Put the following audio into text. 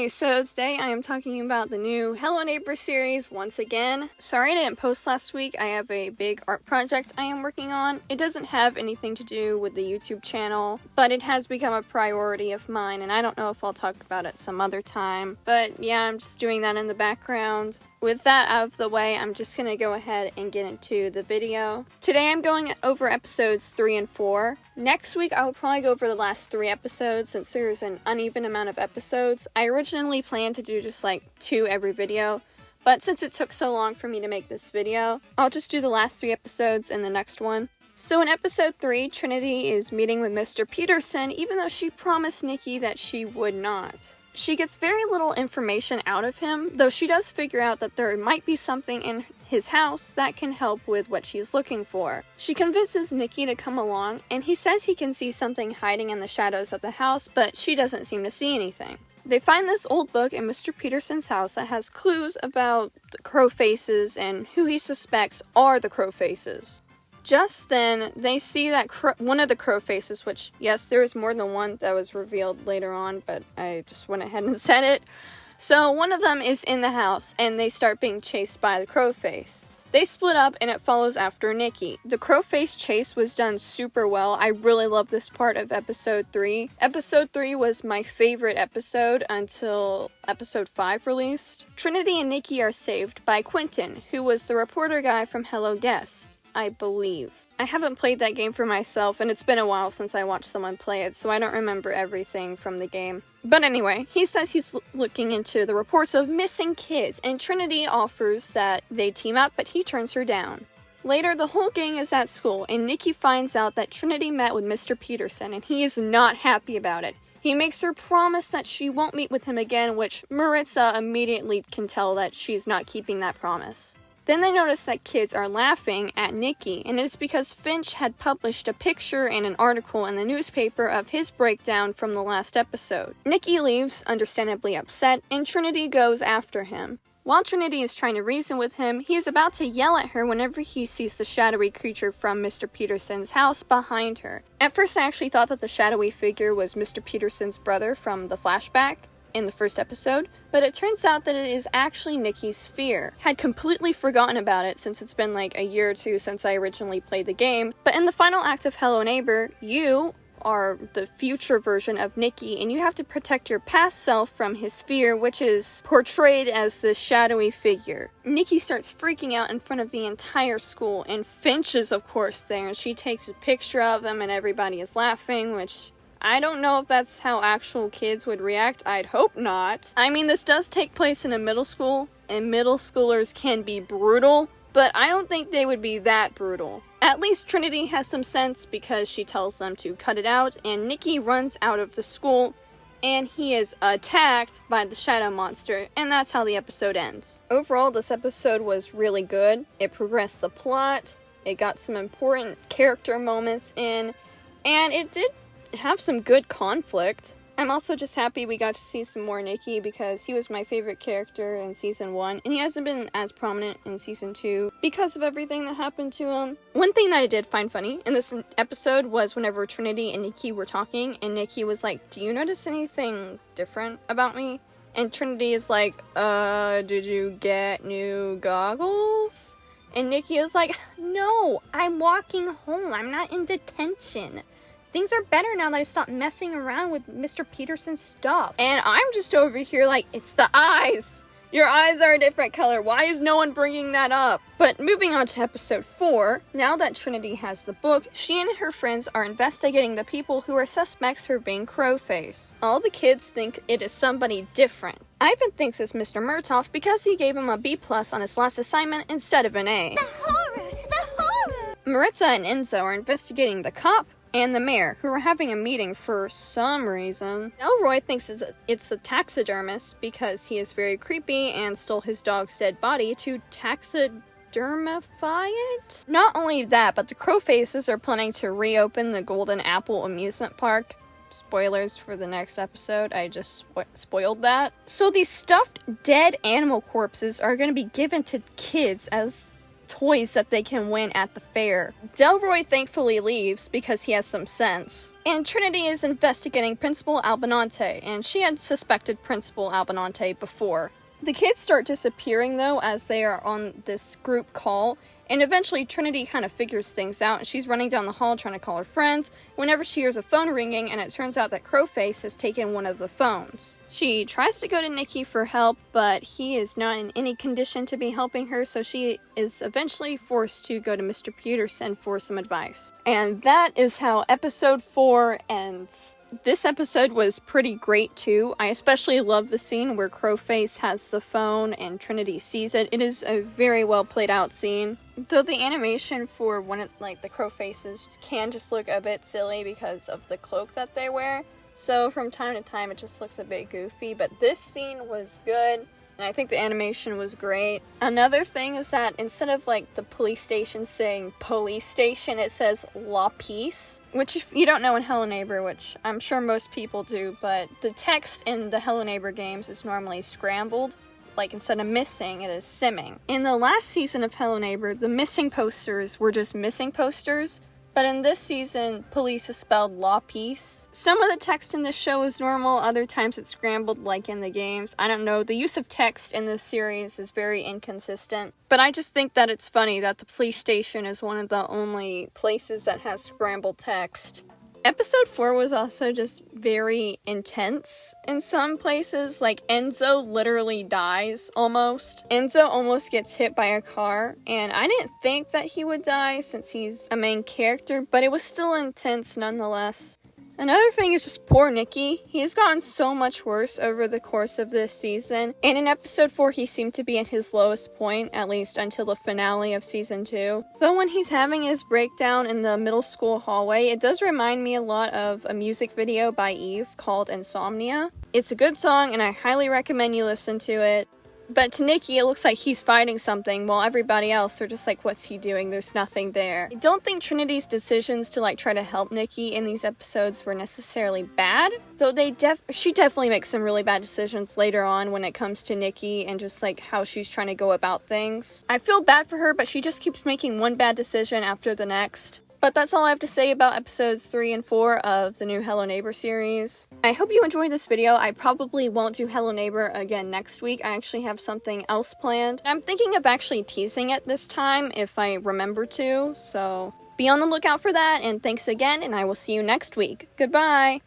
Okay, so today I am talking about the new Hello Neighbor series once again. Sorry I didn't post last week. I have a big art project I am working on. It doesn't have anything to do with the YouTube channel, but it has become a priority of mine, and I don't know if I'll talk about it some other time. But yeah, I'm just doing that in the background. With that out of the way, I'm just going to go ahead and get into the video. Today I'm going over episodes 3 and 4. Next week I will probably go over the last 3 episodes since there's an uneven amount of episodes. I originally planned to do just like 2 every video, but since it took so long for me to make this video, I'll just do the last 3 episodes in the next one. So in episode 3, Trinity is meeting with Mr. Peterson even though she promised Nikki that she would not. She gets very little information out of him, though she does figure out that there might be something in his house that can help with what she's looking for. She convinces Nikki to come along, and he says he can see something hiding in the shadows of the house, but she doesn't seem to see anything. They find this old book in Mr. Peterson's house that has clues about the crow faces and who he suspects are the crow faces. Just then, they see that one of the crow faces, which, yes, there is more than one that was revealed later on, but I just went ahead and said it. So, one of them is in the house, and they start being chased by the crow face. They split up, and it follows after Nikki. The crow face chase was done super well. I really love this part of episode 3. Episode 3 was my favorite episode until episode 5 released. Trinity and Nikki are saved by Quentin, who was the reporter guy from Hello Guest, I believe. I haven't played that game for myself, and it's been a while since I watched someone play it, so I don't remember everything from the game. But anyway, he says he's looking into the reports of missing kids, and Trinity offers that they team up, but he turns her down. Later, the whole gang is at school, and Nikki finds out that Trinity met with Mr. Peterson, and he is not happy about it. He makes her promise that she won't meet with him again, which Maritza immediately can tell that she's not keeping that promise. Then they notice that kids are laughing at Nikki, and it is because Finch had published a picture and an article in the newspaper of his breakdown from the last episode. Nikki leaves, understandably upset, and Trinity goes after him. While Trinity is trying to reason with him, he is about to yell at her whenever he sees the shadowy creature from Mr. Peterson's house behind her. At first I actually thought that the shadowy figure was Mr. Peterson's brother from the flashback in the first episode, but it turns out that it is actually Nikki's sphere. Had completely forgotten about it since it's been like a year or two since I originally played the game, but in the final act of Hello Neighbor, you are the future version of Nikki, and you have to protect your past self from his sphere, which is portrayed as this shadowy figure. Nikki starts freaking out in front of the entire school, and Finch is of course there, and she takes a picture of him and everybody is laughing, which I don't know if that's how actual kids would react. I'd hope not. I mean, this does take place in a middle school, and middle schoolers can be brutal, but I don't think they would be that brutal. At least Trinity has some sense because she tells them to cut it out, and Nikki runs out of the school, and he is attacked by the shadow monster, and that's how the episode ends. Overall, this episode was really good. It progressed the plot, it got some important character moments in, and it did have some good conflict. I'm also just happy we got to see some more Nikki because he was my favorite character in season 1, and he hasn't been as prominent in season 2 because of everything that happened to him. One thing that I did find funny in this episode was whenever Trinity and Nikki were talking, and Nikki was like, "Do you notice anything different about me?" And Trinity is like, did you get new goggles?" And Nikki is like, "No, I'm walking home. I'm not in detention. Things are better now that I stopped messing around with Mr. Peterson's stuff." And I'm just over here like, it's the eyes! Your eyes are a different color. Why is no one bringing that up? But moving on to episode 4, now that Trinity has the book, she and her friends are investigating the people who are suspects for being Crowface. All the kids think it is somebody different. Ivan thinks it's Mr. Murtaugh because he gave him a B+ on his last assignment instead of an A. The horror! The horror! Maritza and Enzo are investigating the cop and the mayor, who are having a meeting for some reason. Elroy thinks it's the taxidermist because he is very creepy and stole his dog's dead body to taxidermify it. Not only that, but the Crowfaces are planning to reopen the Golden Apple amusement park. Spoilers for the next episode, I just spoiled that. So these stuffed dead animal corpses are going to be given to kids as toys that they can win at the fair. Delroy thankfully leaves because he has some sense. And Trinity is investigating Principal Albinante, and she had suspected Principal Albinante before. The kids start disappearing though as they are on this group call, and eventually Trinity kind of figures things out, and she's running down the hall trying to call her friends whenever she hears a phone ringing, and it turns out that Crowface has taken one of the phones. She tries to go to Nikki for help, but he is not in any condition to be helping her, so she is eventually forced to go to Mr. Peterson for some advice. And that is how episode 4 ends. This episode was pretty great too. I especially love the scene where Crowface has the phone and Trinity sees it. It is a very well played out scene. Though the animation for the Crowfaces can just look a bit silly because of the cloak that they wear. So from time to time it just looks a bit goofy, but this scene was good. And I think the animation was great. Another thing is that instead of the police station saying police station, it says La Peace. Which if you don't know in Hello Neighbor, which I'm sure most people do, but the text in the Hello Neighbor games is normally scrambled. Instead of missing, it is simming. In the last season of Hello Neighbor, the missing posters were just missing posters. But in this season, police is spelled La Peace. Some of the text in this show is normal, other times it's scrambled like in the games. I don't know, the use of text in this series is very inconsistent. But I just think that it's funny that the police station is one of the only places that has scrambled text. Episode 4 was also just very intense in some places. Enzo literally dies, almost. Enzo almost gets hit by a car, and I didn't think that he would die since he's a main character, but it was still intense nonetheless. Another thing is just poor Nikki. He has gotten so much worse over the course of this season, and in episode 4 he seemed to be at his lowest point, at least until the finale of season 2. Though when he's having his breakdown in the middle school hallway, it does remind me a lot of a music video by Eve called Insomnia. It's a good song, and I highly recommend you listen to it. But to Nikki, it looks like he's fighting something, while everybody else, they're just like, what's he doing? There's nothing there. I don't think Trinity's decisions to try to help Nikki in these episodes were necessarily bad, though she definitely makes some really bad decisions later on when it comes to Nikki and just how she's trying to go about things. I feel bad for her, but she just keeps making one bad decision after the next. But that's all I have to say about episodes 3 and 4 of the new Hello Neighbor series. I hope you enjoyed this video. I probably won't do Hello Neighbor again next week. I actually have something else planned. I'm thinking of actually teasing it this time if I remember to, so be on the lookout for that, and thanks again, and I will see you next week. Goodbye!